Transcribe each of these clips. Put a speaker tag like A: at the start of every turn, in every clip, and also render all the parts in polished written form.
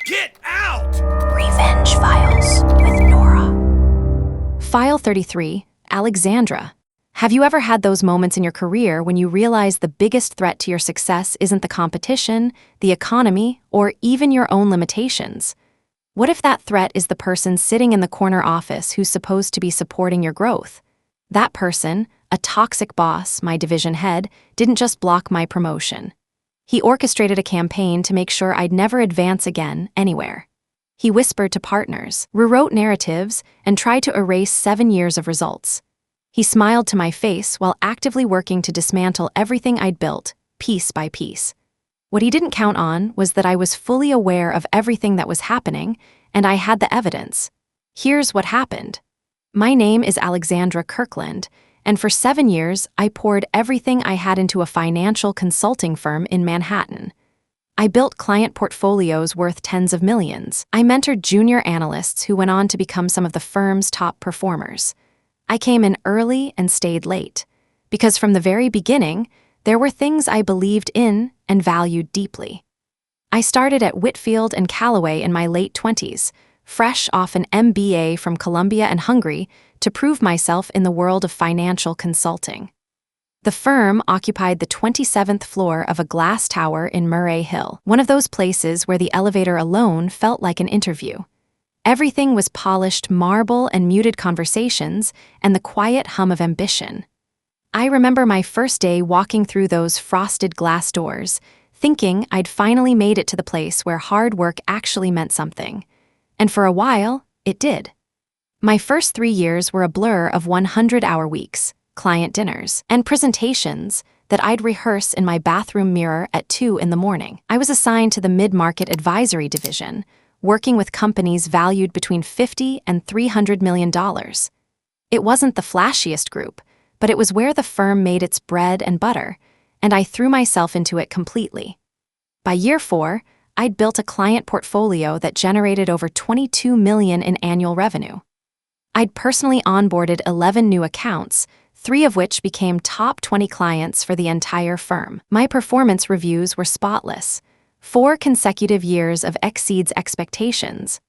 A: Get out!
B: Revenge Files with Nora. File 33, Alexandra. Have you ever had those moments in your career when you realize the biggest threat to your success isn't the competition, the economy, or even your own limitations? What if that threat is the person sitting in the corner office who's supposed to be supporting your growth? That person, a toxic boss, my division head, didn't just block my promotion. He orchestrated a campaign to make sure I'd never advance again, anywhere. He whispered to partners, rewrote narratives, and tried to erase 7 years of results. He smiled to my face while actively working to dismantle everything I'd built, piece by piece. What he didn't count on was that I was fully aware of everything that was happening, and I had the evidence. Here's what happened. My name is Alexandra Kirkland, and for 7 years, I poured everything I had into a financial consulting firm in Manhattan. I built client portfolios worth tens of millions. I mentored junior analysts who went on to become some of the firm's top performers. I came in early and stayed late, because from the very beginning, there were things I believed in and valued deeply. I started at Whitfield and Callaway in my late 20s, fresh off an MBA from Columbia and Hungary, to prove myself in the world of financial consulting. The firm occupied the 27th floor of a glass tower in Murray Hill, one of those places where the elevator alone felt like an interview. Everything was polished marble and muted conversations and the quiet hum of ambition. I remember my first day walking through those frosted glass doors, thinking I'd finally made it to the place where hard work actually meant something. And for a while, it did. My first 3 years were a blur of 100-hour weeks, client dinners, and presentations that I'd rehearse in my bathroom mirror at 2 in the morning. I was assigned to the mid-market advisory division, working with companies valued between $50 and $300 million. It wasn't the flashiest group, but it was where the firm made its bread and butter, and I threw myself into it completely. By year 4, I'd built a client portfolio that generated over $22 million in annual revenue. I'd personally onboarded 11 new accounts, 3 of which became top 20 clients for the entire firm. My performance reviews were spotless. 4 consecutive years of exceeds expectations.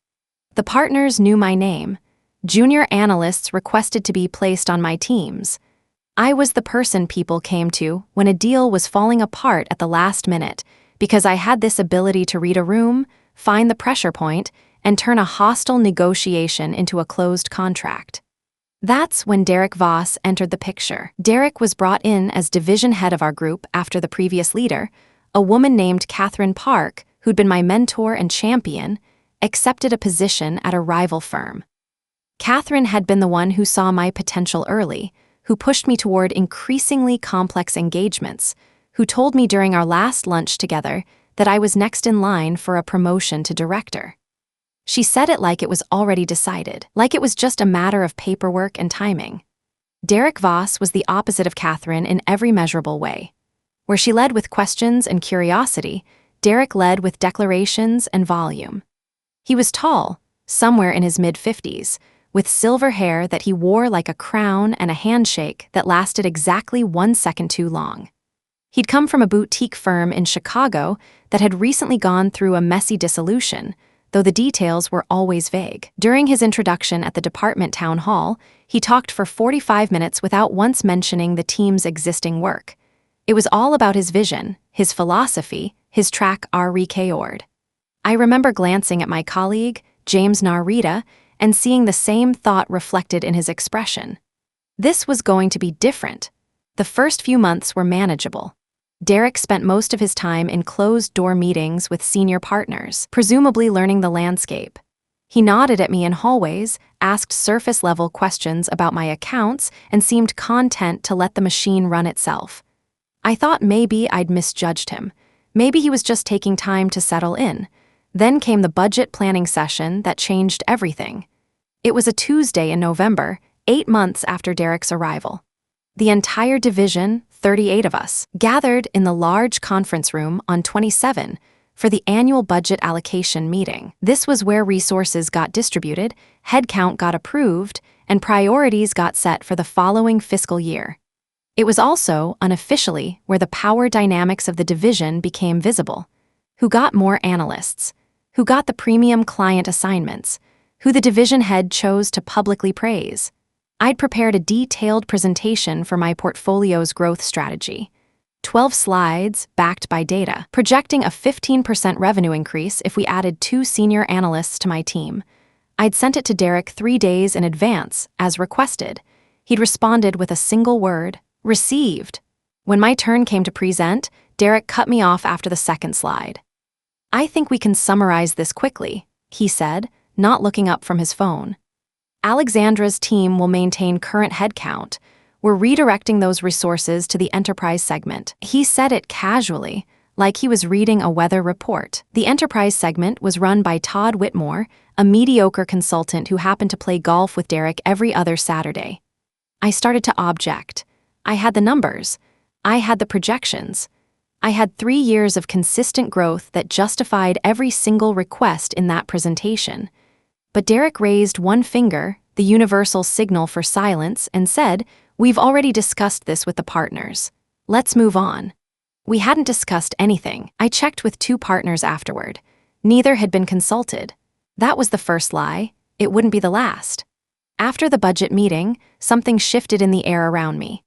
B: The partners knew my name. Junior analysts requested to be placed on my teams. I was the person people came to when a deal was falling apart at the last minute, because I had this ability to read a room, find the pressure point, and turn a hostile negotiation into a closed contract. That's when Derek Voss entered the picture. Derek was brought in as division head of our group after the previous leader, a woman named Catherine Park, who'd been my mentor and champion, accepted a position at a rival firm. Catherine had been the one who saw my potential early, who pushed me toward increasingly complex engagements, who told me during our last lunch together that I was next in line for a promotion to director. She said it like it was already decided, like it was just a matter of paperwork and timing. Derek Voss was the opposite of Catherine in every measurable way. Where she led with questions and curiosity, Derek led with declarations and volume. He was tall, somewhere in his mid-50s, with silver hair that he wore like a crown and a handshake that lasted exactly 1 second too long. He'd come from a boutique firm in Chicago that had recently gone through a messy dissolution, though the details were always vague. During his introduction at the department town hall, he talked for 45 minutes without once mentioning the team's existing work. It was all about his vision, his philosophy, his track record. I remember glancing at my colleague, James Narita, and seeing the same thought reflected in his expression. This was going to be different. The first few months were manageable. Derek spent most of his time in closed-door meetings with senior partners, presumably learning the landscape. He nodded at me in hallways, asked surface-level questions about my accounts, and seemed content to let the machine run itself. I thought maybe I'd misjudged him. Maybe he was just taking time to settle in. Then came the budget planning session that changed everything. It was a Tuesday in November, 8 months after Derek's arrival. The entire division, 38 of us, gathered in the large conference room on 27 for the annual budget allocation meeting. This was where resources got distributed, headcount got approved, and priorities got set for the following fiscal year. It was also, unofficially, where the power dynamics of the division became visible. Who got more analysts? who got the premium client assignments, who the division head chose to publicly praise. I'd prepared a detailed presentation for my portfolio's growth strategy. 12 slides, backed by data, projecting a 15% revenue increase if we added 2 senior analysts to my team. I'd sent it to Derek 3 days in advance, as requested. He'd responded with a single word: received. When my turn came to present, Derek cut me off after the second slide. "I think we can summarize this quickly," he said, not looking up from his phone. "Alexandra's team will maintain current headcount. We're redirecting those resources to the enterprise segment." He said it casually, like he was reading a weather report. The enterprise segment was run by Todd Whitmore, a mediocre consultant who happened to play golf with Derek every other Saturday. I started to object. I had the numbers. I had the projections. I had 3 years of consistent growth that justified every single request in that presentation. But Derek raised one finger, the universal signal for silence, and said, "We've already discussed this with the partners. Let's move on." We hadn't discussed anything. I checked with 2 partners afterward. Neither had been consulted. That was the first lie. It wouldn't be the last. After the budget meeting, something shifted in the air around me.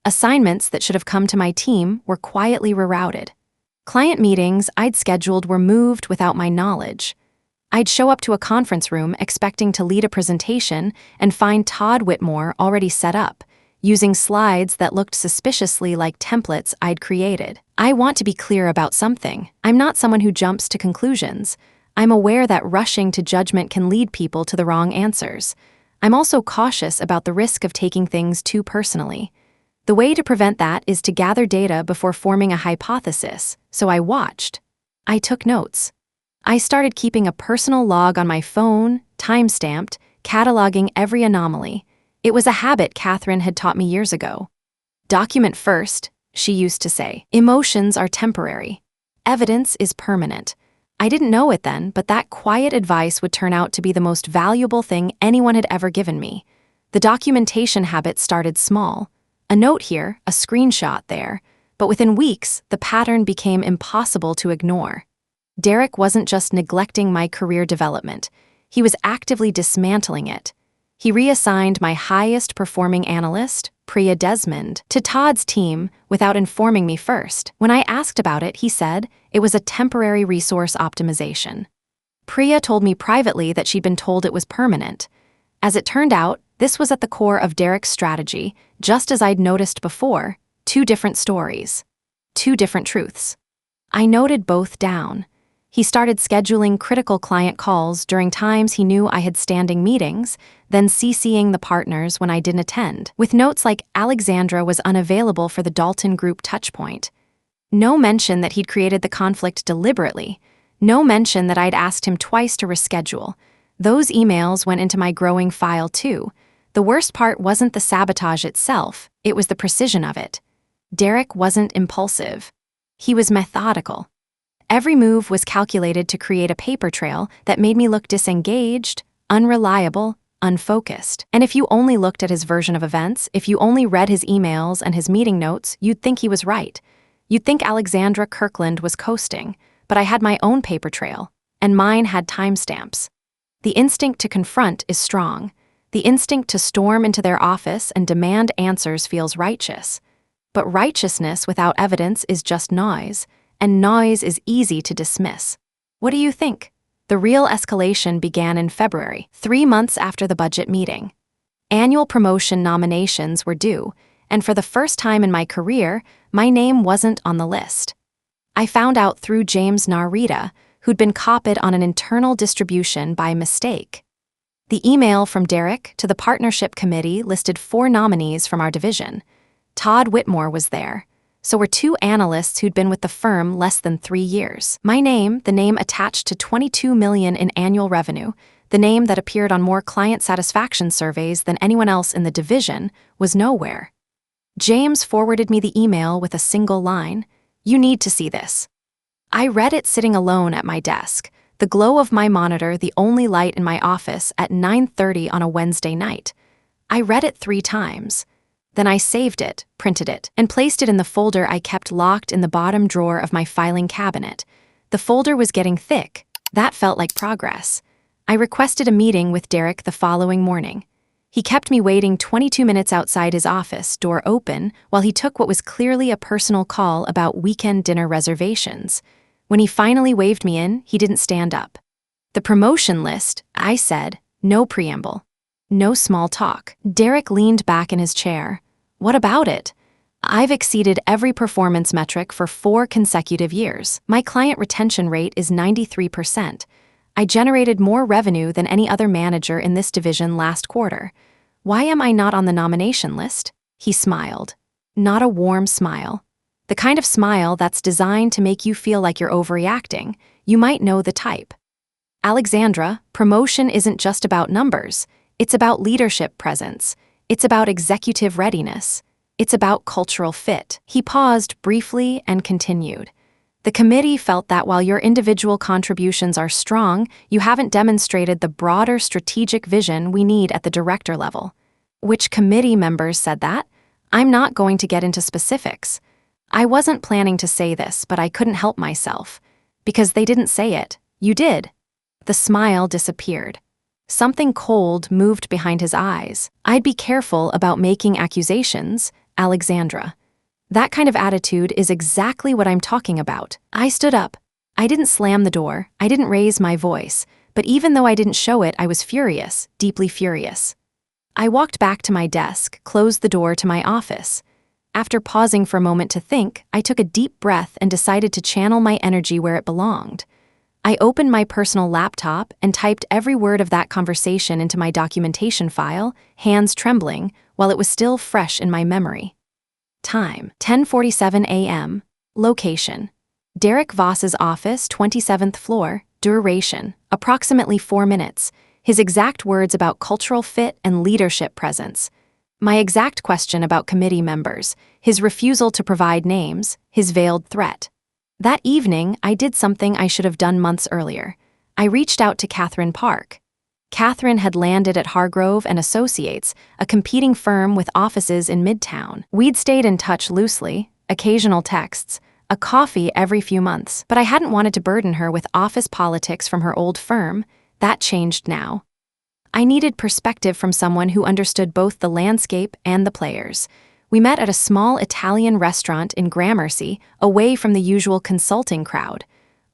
B: Assignments that should have come to my team were quietly rerouted. Client meetings I'd scheduled were moved without my knowledge. I'd show up to a conference room expecting to lead a presentation and find Todd Whitmore already set up, using slides that looked suspiciously like templates I'd created. I want to be clear about something. I'm not someone who jumps to conclusions. I'm aware that rushing to judgment can lead people to the wrong answers. I'm also cautious about the risk of taking things too personally. The way to prevent that is to gather data before forming a hypothesis, so I watched. I took notes. I started keeping a personal log on my phone, time-stamped, cataloging every anomaly. It was a habit Catherine had taught me years ago. "Document first," she used to say. "Emotions are temporary. Evidence is permanent." I didn't know it then, but that quiet advice would turn out to be the most valuable thing anyone had ever given me. The documentation habit started small. A note here, a screenshot there, but within weeks, the pattern became impossible to ignore. Derek wasn't just neglecting my career development. He was actively dismantling it. He reassigned my highest-performing analyst, Priya Desmond, to Todd's team without informing me first. When I asked about it, he said it was a temporary resource optimization. Priya told me privately that she'd been told it was permanent. As it turned out, this was at the core of Derek's strategy, just as I'd noticed before: 2 different stories. 2 different truths. I noted both down. He started scheduling critical client calls during times he knew I had standing meetings, then CCing the partners when I didn't attend, with notes like Alexandra was unavailable for the Dalton Group touchpoint. No mention that he'd created the conflict deliberately. No mention that I'd asked him twice to reschedule. Those emails went into my growing file too. The worst part wasn't the sabotage itself, it was the precision of it. Derek wasn't impulsive. He was methodical. Every move was calculated to create a paper trail that made me look disengaged, unreliable, unfocused. And if you only looked at his version of events, if you only read his emails and his meeting notes, you'd think he was right. You'd think Alexandra Kirkland was coasting, but I had my own paper trail, and mine had timestamps. The instinct to confront is strong. The instinct to storm into their office and demand answers feels righteous. But righteousness without evidence is just noise, and noise is easy to dismiss. What do you think? The real escalation began in February, 3 months after the budget meeting. Annual promotion nominations were due, and for the first time in my career, my name wasn't on the list. I found out through James Narita, who'd been copied on an internal distribution by mistake. The email from Derek to the partnership committee listed 4 nominees from our division. Todd Whitmore was there. So were 2 analysts who'd been with the firm less than 3 years. My name, the name attached to $22 million in annual revenue, the name that appeared on more client satisfaction surveys than anyone else in the division, was nowhere. James forwarded me the email with a single line: "You need to see this." I read it sitting alone at my desk, the glow of my monitor the only light in my office at 9:30 on a Wednesday night. I read it 3 times. Then I saved it, printed it, and placed it in the folder I kept locked in the bottom drawer of my filing cabinet. The folder was getting thick, That felt like progress. I requested a meeting with Derek the following morning. He kept me waiting 22 minutes outside his office, door open, while he took what was clearly a personal call about weekend dinner reservations. When he finally waved me in, he didn't stand up. "The promotion list," I said, no preamble. No small talk. Derek leaned back in his chair. "What about it?" "I've exceeded every performance metric for 4 consecutive years. My client retention rate is 93%. I generated more revenue than any other manager in this division last quarter. Why am I not on the nomination list?" He smiled. Not a warm smile. The kind of smile that's designed to make you feel like you're overreacting. You might know the type. "Alexandra, promotion isn't just about numbers. It's about leadership presence. It's about executive readiness. It's about cultural fit." He paused briefly and continued. "The committee felt that while your individual contributions are strong, you haven't demonstrated the broader strategic vision we need at the director level." "Which committee members said that?" "I'm not going to get into specifics. I wasn't planning to say this, but I couldn't help myself. Because they didn't say it. You did." The smile disappeared. Something cold moved behind his eyes. "I'd be careful about making accusations, Alexandra. That kind of attitude is exactly what I'm talking about." I stood up. I didn't slam the door. I didn't raise my voice. But even though I didn't show it, I was furious, deeply furious. I walked back to my desk, closed the door to my office. After pausing for a moment to think, I took a deep breath and decided to channel my energy where it belonged. I opened my personal laptop and typed every word of that conversation into my documentation file, hands trembling, while it was still fresh in my memory. Time: 10:47 a.m. Location: Derek Voss's office, 27th floor. Duration: approximately 4 minutes. His exact words about cultural fit and leadership presence. My exact question about committee members. His refusal to provide names. His veiled threat. That evening, I did something I should have done months earlier. I reached out to Catherine Park. Catherine had landed at Hargrove and Associates, a competing firm with offices in Midtown. We'd stayed in touch loosely, occasional texts, a coffee every few months, but I hadn't wanted to burden her with office politics from her old firm. That changed now. I needed perspective from someone who understood both the landscape and the players. We met at a small Italian restaurant in Gramercy, away from the usual consulting crowd.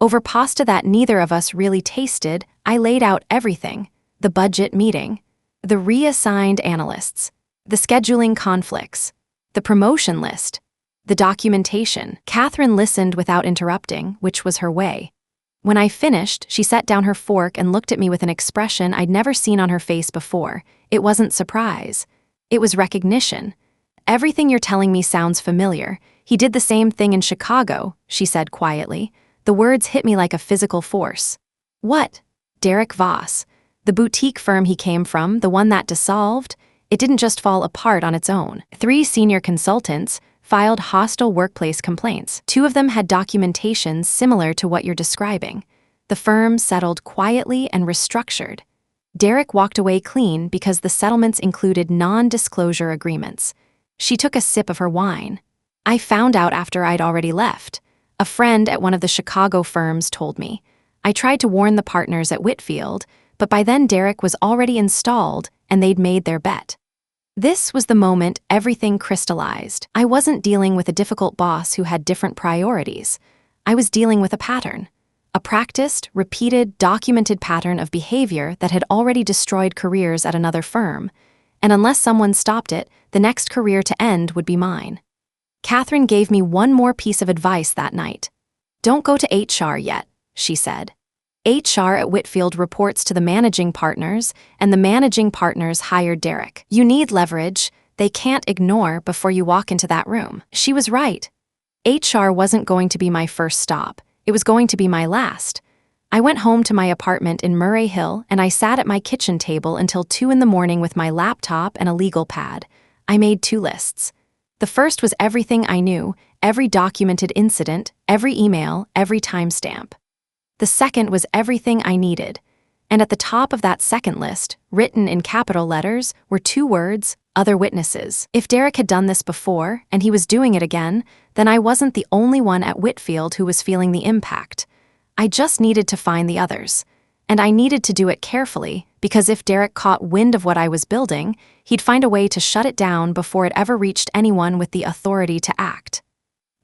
B: Over pasta that neither of us really tasted, I laid out everything: the budget meeting, the reassigned analysts, the scheduling conflicts, the promotion list, the documentation. Catherine listened without interrupting, which was her way. When I finished, she set down her fork and looked at me with an expression I'd never seen on her face before. It wasn't surprise. It was recognition. "Everything you're telling me sounds familiar. He did the same thing in Chicago," she said quietly. The words hit me like a physical force. "What?" "Derek Voss. The boutique firm he came from, the one that dissolved, it didn't just fall apart on its own. 3 senior consultants filed hostile workplace complaints. 2 of them had documentation similar to what you're describing. The firm settled quietly and restructured. Derek walked away clean because the settlements included non-disclosure agreements." She took a sip of her wine. "I found out after I'd already left. A friend at one of the Chicago firms told me. I tried to warn the partners at Whitfield, but by then Derek was already installed and they'd made their bet." This was the moment everything crystallized. I wasn't dealing with a difficult boss who had different priorities. I was dealing with a pattern. A practiced, repeated, documented pattern of behavior that had already destroyed careers at another firm. And unless someone stopped it, the next career to end would be mine. Catherine gave me one more piece of advice that night. "Don't go to HR yet," she said. "HR at Whitfield reports to the managing partners, and the managing partners hired Derek. You need leverage they can't ignore before you walk into that room." She was right. HR wasn't going to be my first stop. It was going to be my last. I went home to my apartment in Murray Hill and I sat at my kitchen table until 2 in the morning with my laptop and a legal pad. I made 2 lists. The first was everything I knew, every documented incident, every email, every timestamp. The second was everything I needed. And at the top of that second list, written in capital letters, were 2 words: other witnesses. If Derek had done this before, and he was doing it again, then I wasn't the only one at Whitfield who was feeling the impact. I just needed to find the others. And I needed to do it carefully, because if Derek caught wind of what I was building, he'd find a way to shut it down before it ever reached anyone with the authority to act.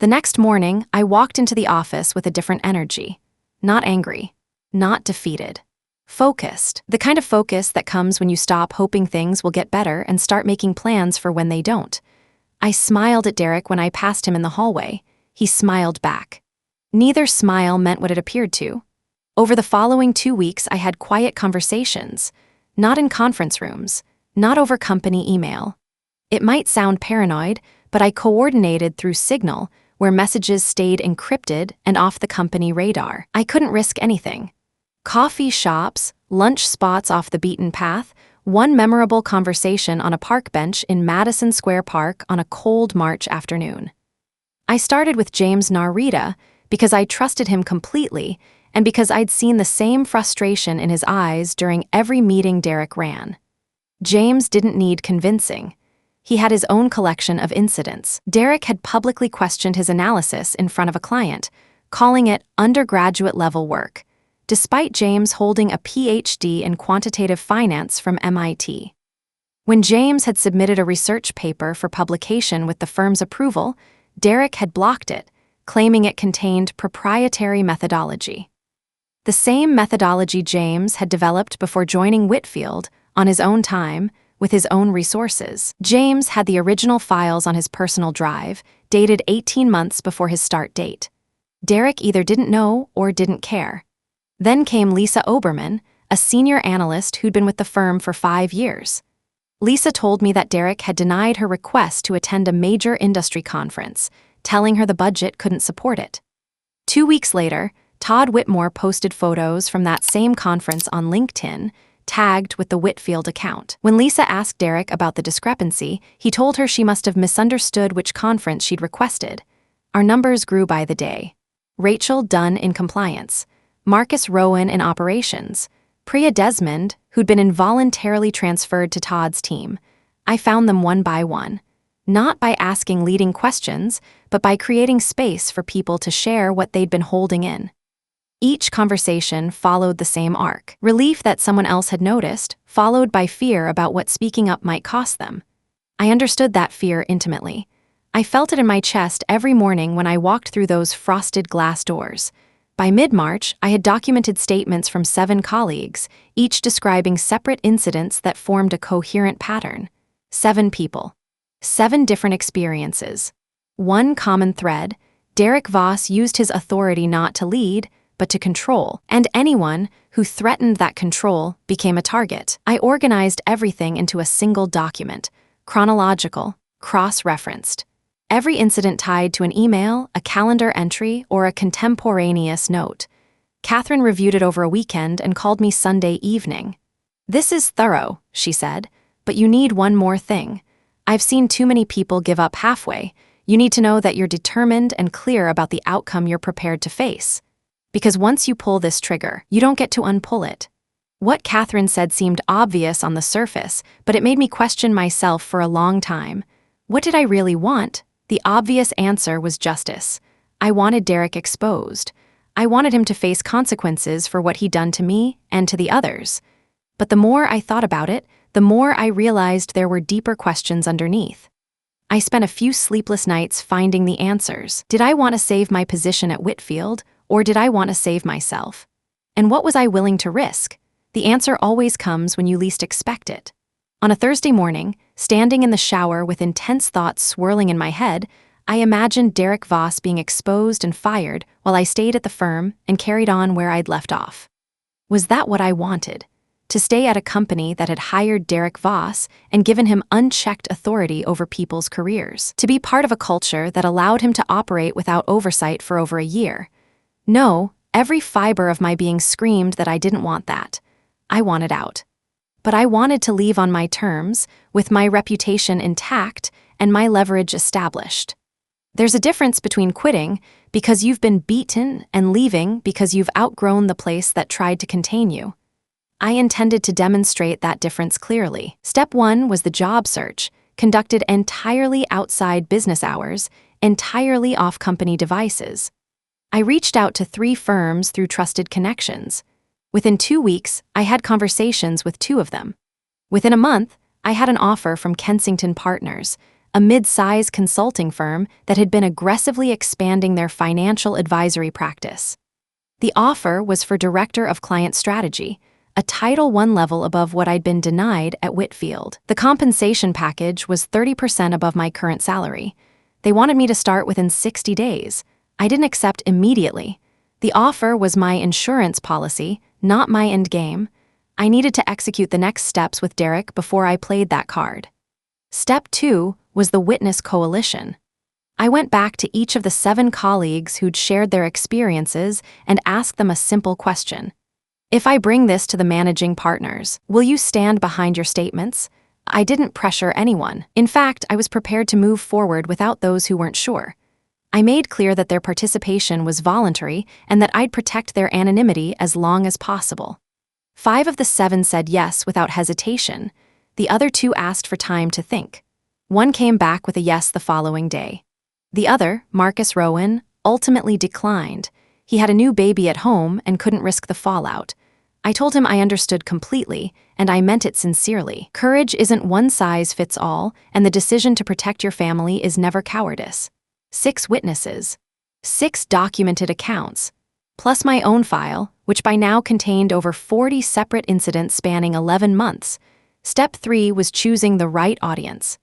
B: The next morning, I walked into the office with a different energy. Not angry. Not defeated. Focused. The kind of focus that comes when you stop hoping things will get better and start making plans for when they don't. I smiled at Derek when I passed him in the hallway. He smiled back. Neither smile meant what it appeared to. Over the following 2 weeks, I had quiet conversations. Not in conference rooms. Not over company email. It might sound paranoid, but I coordinated through Signal, where messages stayed encrypted and off the company radar. I couldn't risk anything. Coffee shops, lunch spots off the beaten path, one memorable conversation on a park bench in Madison Square Park on a cold March afternoon. I started with James Narita because I trusted him completely and because I'd seen the same frustration in his eyes during every meeting Derek ran. James didn't need convincing. He had his own collection of incidents. Derek had publicly questioned his analysis in front of a client, calling it undergraduate-level work, despite James holding a PhD in quantitative finance from MIT. When James had submitted a research paper for publication with the firm's approval, Derek had blocked it, claiming it contained proprietary methodology. The same methodology James had developed before joining Whitfield, on his own time, with his own resources. James had the original files on his personal drive, dated 18 months before his start date. Derek either didn't know or didn't care. Then came Lisa Oberman, a senior analyst who'd been with the firm for 5 years. Lisa told me that Derek had denied her request to attend a major industry conference, telling her the budget couldn't support it. 2 weeks later, Todd Whitmore posted photos from that same conference on LinkedIn, tagged with the Whitfield account. When Lisa asked Derek about the discrepancy, he told her she must have misunderstood which conference she'd requested. Our numbers grew by the day. Rachel Dunn in compliance, Marcus Rowan in operations, Priya Desmond, who'd been involuntarily transferred to Todd's team. I found them one by one. Not by asking leading questions, but by creating space for people to share what they'd been holding in. Each conversation followed the same arc. Relief that someone else had noticed, followed by fear about what speaking up might cost them. I understood that fear intimately. I felt it in my chest every morning when I walked through those frosted glass doors. By mid-March, I had documented statements from 7 colleagues, each describing separate incidents that formed a coherent pattern. 7 people. 7 different experiences. One common thread: Derek Voss used his authority not to lead, but to control, and anyone who threatened that control became a target. I organized everything into a single document, chronological, cross-referenced. Every incident tied to an email, a calendar entry, or a contemporaneous note. Catherine reviewed it over a weekend and called me Sunday evening. "This is thorough," she said, "but you need one more thing. I've seen too many people give up halfway. You need to know that you're determined and clear about the outcome you're prepared to face. Because once you pull this trigger, you don't get to unpull it." What Catherine said seemed obvious on the surface, but it made me question myself for a long time. What did I really want? The obvious answer was justice. I wanted Derek exposed. I wanted him to face consequences for what he'd done to me and to the others. But the more I thought about it, the more I realized there were deeper questions underneath. I spent a few sleepless nights finding the answers. Did I want to save my position at Whitfield, or did I want to save myself? And what was I willing to risk? The answer always comes when you least expect it. On a Thursday morning, standing in the shower with intense thoughts swirling in my head, I imagined Derek Voss being exposed and fired while I stayed at the firm and carried on where I'd left off. Was that what I wanted? To stay at a company that had hired Derek Voss and given him unchecked authority over people's careers? To be part of a culture that allowed him to operate without oversight for over a year? No, every fiber of my being screamed that I didn't want that. I wanted out. But I wanted to leave on my terms, with my reputation intact and my leverage established. There's a difference between quitting because you've been beaten and leaving because you've outgrown the place that tried to contain you. I intended to demonstrate that difference clearly. Step 1 was the job search, conducted entirely outside business hours, entirely off company devices. I reached out to 3 firms through trusted connections. Within 2 weeks, I had conversations with 2 of them. Within a month, I had an offer from Kensington Partners, a mid-size consulting firm that had been aggressively expanding their financial advisory practice. The offer was for Director of Client Strategy, a Title I level above what I'd been denied at Whitfield. The compensation package was 30% above my current salary. They wanted me to start within 60 days. I didn't accept immediately. The offer was my insurance policy, not my end game. I needed to execute the next steps with Derek before I played that card. Step 2 was the witness coalition. I went back to each of the 7 colleagues who'd shared their experiences and asked them a simple question. If I bring this to the managing partners, will you stand behind your statements? I didn't pressure anyone. In fact, I was prepared to move forward without those who weren't sure. I made clear that their participation was voluntary and that I'd protect their anonymity as long as possible. 5 of the 7 said yes without hesitation. The other 2 asked for time to think. One came back with a yes the following day. The other, Marcus Rowan, ultimately declined. He had a new baby at home and couldn't risk the fallout. I told him I understood completely, and I meant it sincerely. Courage isn't one size fits all, and the decision to protect your family is never cowardice. 6 witnesses. 6 documented accounts. Plus my own file, which by now contained over 40 separate incidents spanning 11 months. Step 3 was choosing the right audience.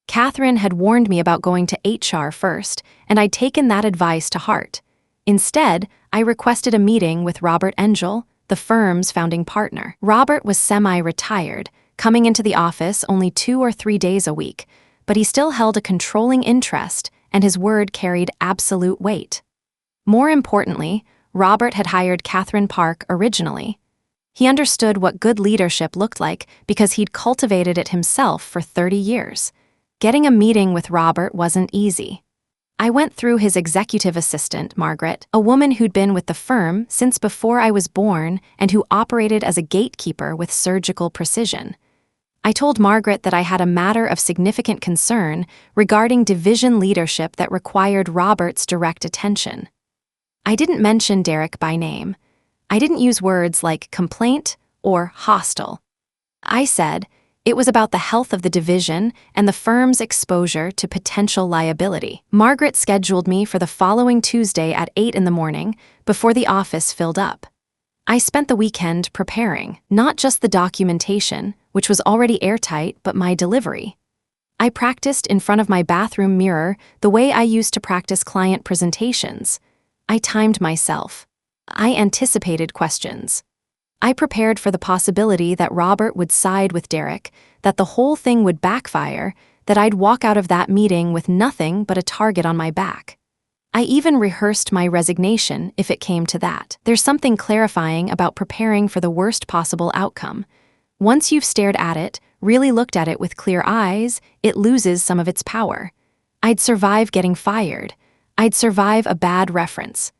B: Catherine had warned me about going to HR first, and I'd taken that advice to heart. Instead, I requested a meeting with Robert Engel, the firm's founding partner. Robert was semi-retired, coming into the office only 2 or 3 days a week, but he still held a controlling interest, and his word carried absolute weight. More importantly, Robert had hired Catherine Park originally. He understood what good leadership looked like because he'd cultivated it himself for 30 years. Getting a meeting with Robert wasn't easy. I went through his executive assistant, Margaret, a woman who'd been with the firm since before I was born and who operated as a gatekeeper with surgical precision. I told Margaret that I had a matter of significant concern regarding division leadership that required Robert's direct attention. I didn't mention Derek by name. I didn't use words like complaint or hostile. I said it was about the health of the division and the firm's exposure to potential liability. Margaret scheduled me for the following Tuesday at 8 in the morning before the office filled up. I spent the weekend preparing, not just the documentation, which was already airtight, but my delivery. I practiced in front of my bathroom mirror the way I used to practice client presentations. I timed myself. I anticipated questions. I prepared for the possibility that Robert would side with Derek, that the whole thing would backfire, that I'd walk out of that meeting with nothing but a target on my back. I even rehearsed my resignation if it came to that. There's something clarifying about preparing for the worst possible outcome. Once you've stared at it, really looked at it with clear eyes, it loses some of its power. I'd survive getting fired. I'd survive a bad reference.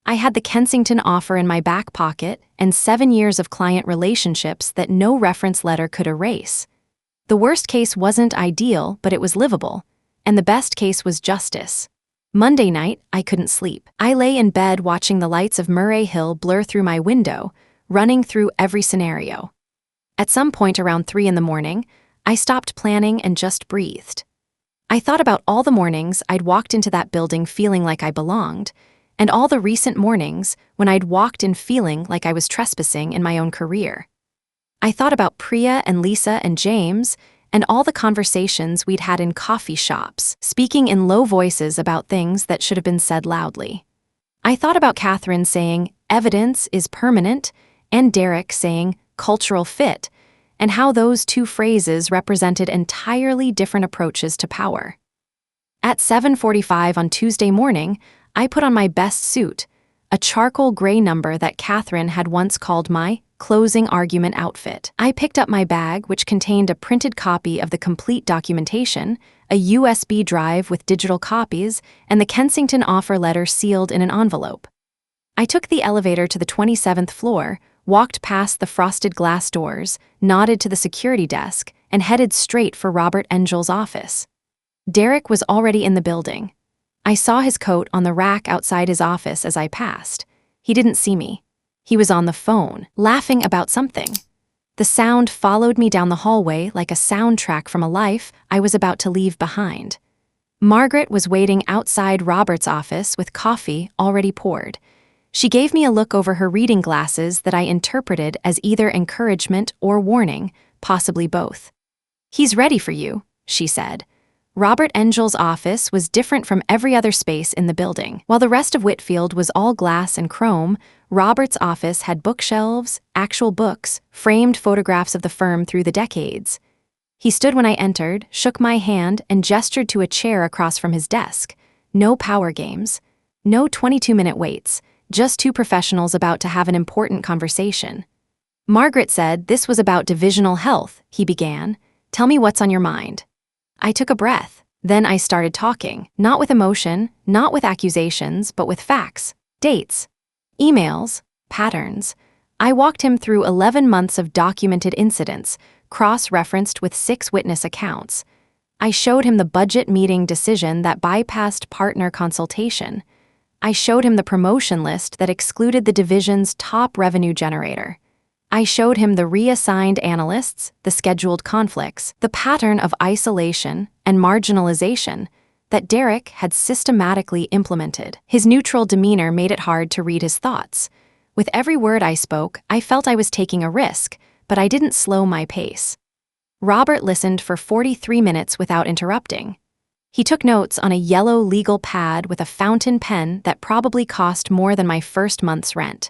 B: I had the Kensington offer in my back pocket and 7 years of client relationships that no reference letter could erase. The worst case wasn't ideal, but it was livable. And the best case was justice. Monday night, I couldn't sleep. I lay in bed watching the lights of Murray Hill blur through my window, running through every scenario. At some point around 3 in the morning, I stopped planning and just breathed. I thought about all the mornings I'd walked into that building feeling like I belonged, and all the recent mornings when I'd walked in feeling like I was trespassing in my own career. I thought about Priya and Lisa and James, and all the conversations we'd had in coffee shops, speaking in low voices about things that should have been said loudly. I thought about Catherine saying, evidence is permanent, and Derek saying, cultural fit, and how those 2 phrases represented entirely different approaches to power. At 7:45 on Tuesday morning, I put on my best suit, a charcoal gray number that Catherine had once called my closing argument outfit. I picked up my bag, which contained a printed copy of the complete documentation, a USB drive with digital copies, and the Kensington offer letter sealed in an envelope. I took the elevator to the 27th floor, walked past the frosted glass doors, nodded to the security desk, and headed straight for Robert Engel's office. Derek was already in the building. I saw his coat on the rack outside his office as I passed. He didn't see me. He was on the phone, laughing about something. The sound followed me down the hallway like a soundtrack from a life I was about to leave behind. Margaret was waiting outside Robert's office with coffee already poured. She gave me a look over her reading glasses that I interpreted as either encouragement or warning, possibly both. "He's ready for you," she said. Robert Engel's office was different from every other space in the building. While the rest of Whitfield was all glass and chrome, Robert's office had bookshelves, actual books, framed photographs of the firm through the decades. He stood when I entered, shook my hand, and gestured to a chair across from his desk. No power games. No 22-minute waits. Just two professionals about to have an important conversation. "Margaret said this was about divisional health," he began. "Tell me what's on your mind." I took a breath. Then I started talking, not with emotion, not with accusations, but with facts, dates, emails, patterns. I walked him through 11 months of documented incidents, cross-referenced with 6 witness accounts. I showed him the budget meeting decision that bypassed partner consultation. I showed him the promotion list that excluded the division's top revenue generator. I showed him the reassigned analysts, the scheduled conflicts, the pattern of isolation and marginalization that Derek had systematically implemented. His neutral demeanor made it hard to read his thoughts. With every word I spoke, I felt I was taking a risk, but I didn't slow my pace. Robert listened for 43 minutes without interrupting. He took notes on a yellow legal pad with a fountain pen that probably cost more than my first month's rent.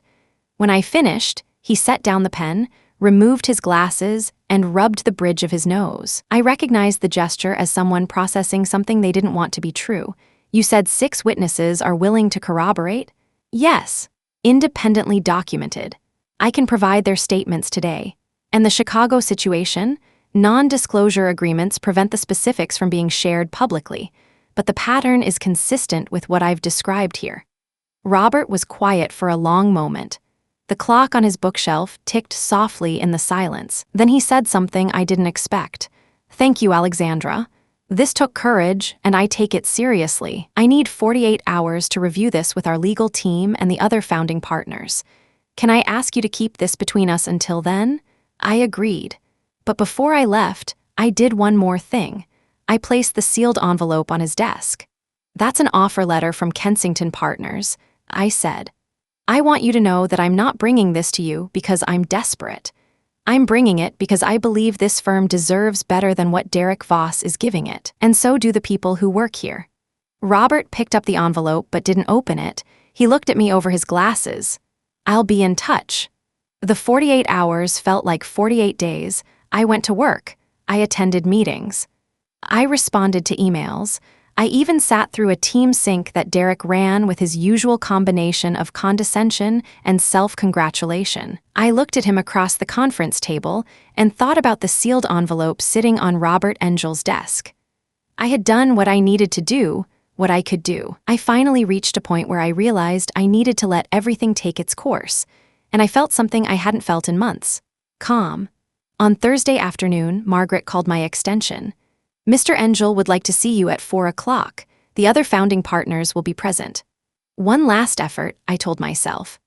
B: When I finished, he set down the pen, removed his glasses, and rubbed the bridge of his nose. I recognized the gesture as someone processing something they didn't want to be true. "You said 6 witnesses are willing to corroborate?" "Yes. Independently documented. I can provide their statements today. And the Chicago situation? Non-disclosure agreements prevent the specifics from being shared publicly, but the pattern is consistent with what I've described here." Robert was quiet for a long moment. The clock on his bookshelf ticked softly in the silence. Then he said something I didn't expect. "Thank you, Alexandra. This took courage, and I take it seriously. I need 48 hours to review this with our legal team and the other founding partners. Can I ask you to keep this between us until then?" I agreed. But before I left, I did one more thing. I placed the sealed envelope on his desk. "That's an offer letter from Kensington Partners," I said. "I want you to know that I'm not bringing this to you because I'm desperate. I'm bringing it because I believe this firm deserves better than what Derek Voss is giving it, and so do the people who work here." Robert picked up the envelope but didn't open it. He looked at me over his glasses. "I'll be in touch." The 48 hours felt like 48 days. I went to work. I attended meetings. I responded to emails. I even sat through a team sync that Derek ran with his usual combination of condescension and self-congratulation. I looked at him across the conference table and thought about the sealed envelope sitting on Robert Engel's desk. I had done what I needed to do, what I could do. I finally reached a point where I realized I needed to let everything take its course, and I felt something I hadn't felt in months. Calm. On Thursday afternoon, Margaret called my extension. "Mr. Engel would like to see you at 4 o'clock. The other founding partners will be present." One last effort, I told myself.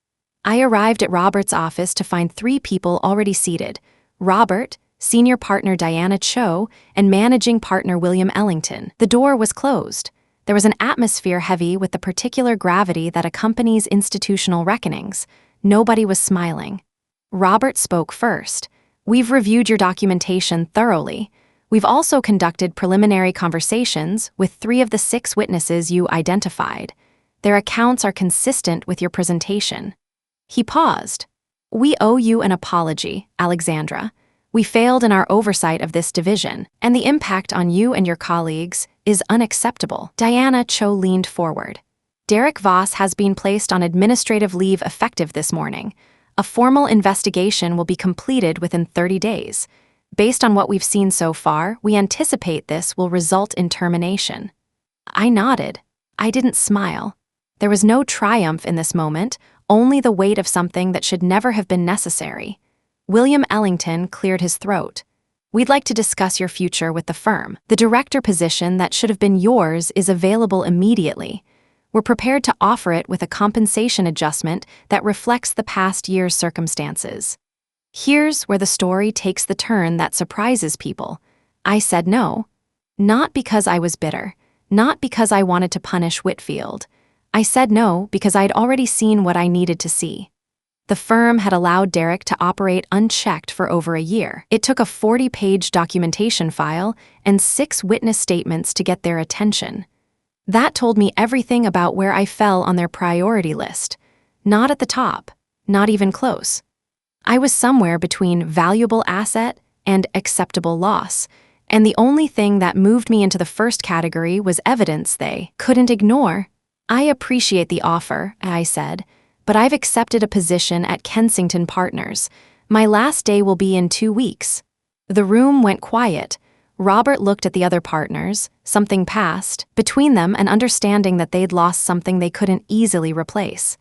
B: I arrived at Robert's office to find 3 people already seated: Robert, senior partner Diana Cho, and managing partner William Ellington. The door was closed. There was an atmosphere heavy with the particular gravity that accompanies institutional reckonings. Nobody was smiling. Robert spoke first. "We've reviewed your documentation thoroughly. We've also conducted preliminary conversations with 3 of the 6 witnesses you identified. Their accounts are consistent with your presentation." He paused. "We owe you an apology, Alexandra. We failed in our oversight of this division, and the impact on you and your colleagues is unacceptable." Diana Cho leaned forward. "Derek Voss has been placed on administrative leave effective this morning. A formal investigation will be completed within 30 days. Based on what we've seen so far, we anticipate this will result in termination." I nodded. I didn't smile. There was no triumph in this moment, only the weight of something that should never have been necessary. William Ellington cleared his throat. We'd like to discuss your future with the firm. The director position that should have been yours is available immediately. We're prepared to offer it with a compensation adjustment that reflects the past year's circumstances. Here's where the story takes the turn that surprises people. I said no. Not because I was bitter. Not because I wanted to punish Whitfield. I said no because I'd already seen what I needed to see. The firm had allowed Derek to operate unchecked for over a year. It took a 40-page documentation file and 6 witness statements to get their attention. That told me everything about where I fell on their priority list. Not at the top, not even close. I was somewhere between valuable asset and acceptable loss, and the only thing that moved me into the first category was evidence they couldn't ignore. I appreciate the offer, I said, but I've accepted a position at Kensington Partners. My last day will be in 2 weeks. The room went quiet. Robert looked at the other partners. Something passed between them, an understanding that they'd lost something they couldn't easily replace.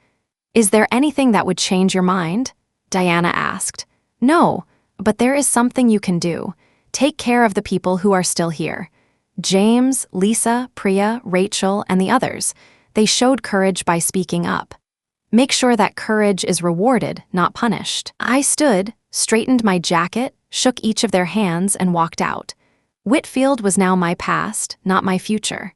B: Is there anything that would change your mind? Diana asked. No, but there is something you can do. Take care of the people who are still here. James, Lisa, Priya, Rachel, and the others. They showed courage by speaking up. Make sure that courage is rewarded, not punished. I stood, straightened my jacket, shook each of their hands, and walked out. Whitfield was now my past, not my future.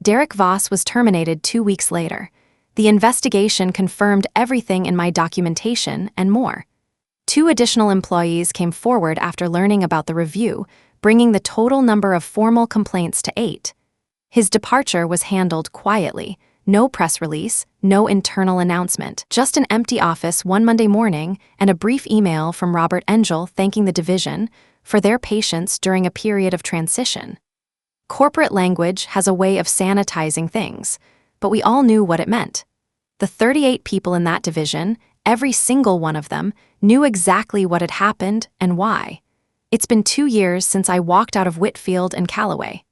B: Derek Voss was terminated 2 weeks later. The investigation confirmed everything in my documentation and more. 2 additional employees came forward after learning about the review, bringing the total number of formal complaints to 8. His departure was handled quietly. No press release, no internal announcement, just an empty office one Monday morning and a brief email from Robert Engel thanking the division for their patience during a period of transition. Corporate language has a way of sanitizing things, but we all knew what it meant. The 38 people in that division, every single one of them, knew exactly what had happened and why. It's been 2 years since I walked out of Whitfield and Callaway.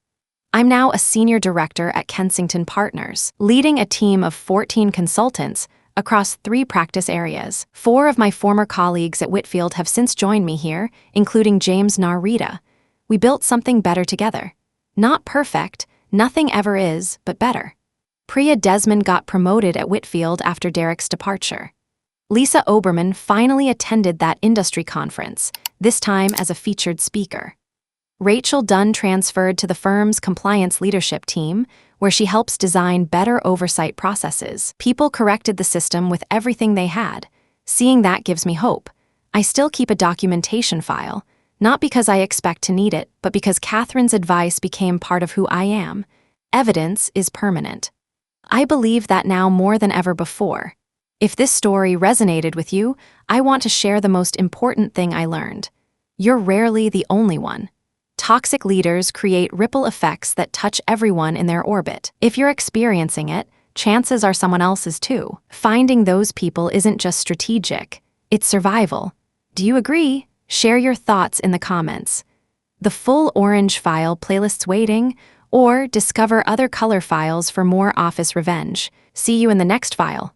B: I'm now a senior director at Kensington Partners, leading a team of 14 consultants across 3 practice areas. 4 of my former colleagues at Whitfield have since joined me here, including James Narita. We built something better together. Not perfect, nothing ever is, but better. Priya Desmond got promoted at Whitfield after Derek's departure. Lisa Oberman finally attended that industry conference, this time as a featured speaker. Rachel Dunn transferred to the firm's compliance leadership team, where she helps design better oversight processes. People corrected the system with everything they had. Seeing that gives me hope. I still keep a documentation file, not because I expect to need it, but because Catherine's advice became part of who I am. Evidence is permanent. I believe that now more than ever before. If this story resonated with you, I want to share the most important thing I learned. You're rarely the only one. Toxic leaders create ripple effects that touch everyone in their orbit. If you're experiencing it, chances are someone else's too. Finding those people isn't just strategic, it's survival. Do you agree? Share your thoughts in the comments. The full Orange File playlist's waiting, or discover other color files for more office revenge. See you in the next file.